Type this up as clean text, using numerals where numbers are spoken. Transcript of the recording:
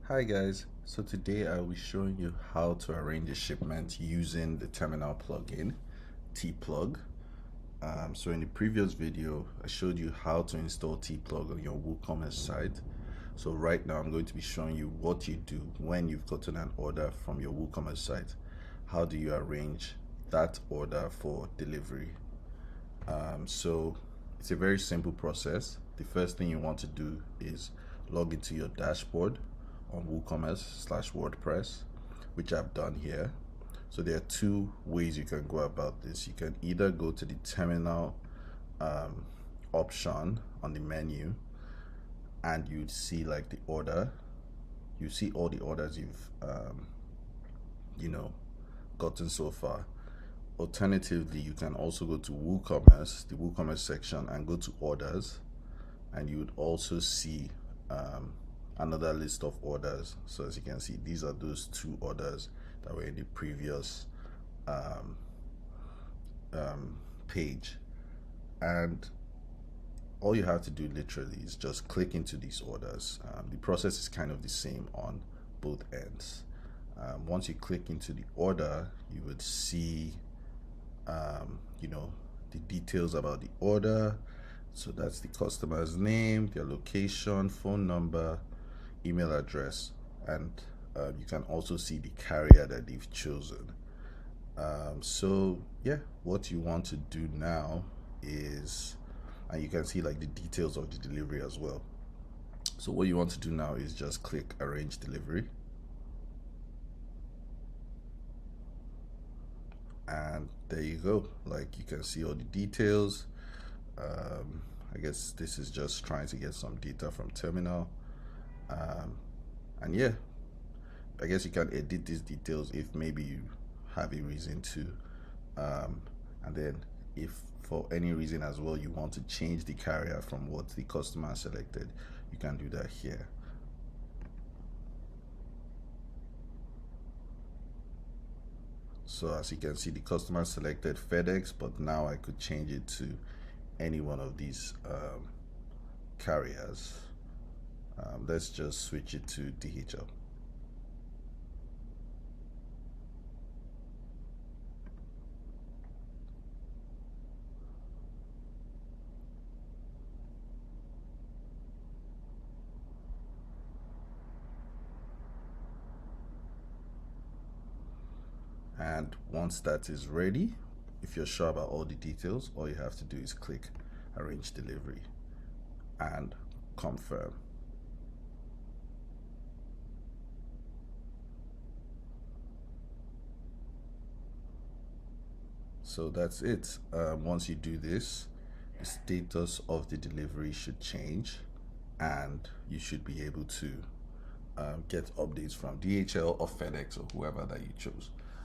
Hi guys, so today I'll be showing you how to arrange a shipment using the terminal plugin, Tplug. So in the previous video, I showed you how to install Tplug on your WooCommerce site. So right now I'm going to be showing you what you do when you've gotten an order from your WooCommerce site. How do you arrange that order for delivery? So it's a very simple process. The first thing you want to do is log into your dashboard on WooCommerce/WordPress, which I've done here. So there are two ways you can go about this. You can either go to the terminal option on the menu, and you'd see like the order. You see all the orders you've gotten so far. Alternatively, you can also go to WooCommerce, the WooCommerce section, and go to orders, and you would also see another list of orders. So as you can see, these are those two orders that were in the previous page, and all you have to do literally is just click into these orders. The process is kind of the same on both ends. Once you click into the order, you would see the details about the order. So that's the customer's name, their location, phone number, email address, and you can also see the carrier that they've chosen. So yeah, what you want to do now is, and you can see like the details of the delivery as well. So what you want to do now is just click arrange delivery, and there you go. Like, you can see all the details. I guess this is just trying to get some data from terminal, and yeah, I guess you can edit these details if maybe you have a reason to, and then if for any reason as well you want to change the carrier from what the customer selected, you can do that here. So as you can see, the customer selected FedEx, but now I could change it to any one of these carriers. Let's just switch it to DHL. And once that is ready, if you're sure about all the details, all you have to do is click arrange delivery and confirm. So that's it. Once you do this, the status of the delivery should change, and you should be able to get updates from DHL or FedEx or whoever that you chose.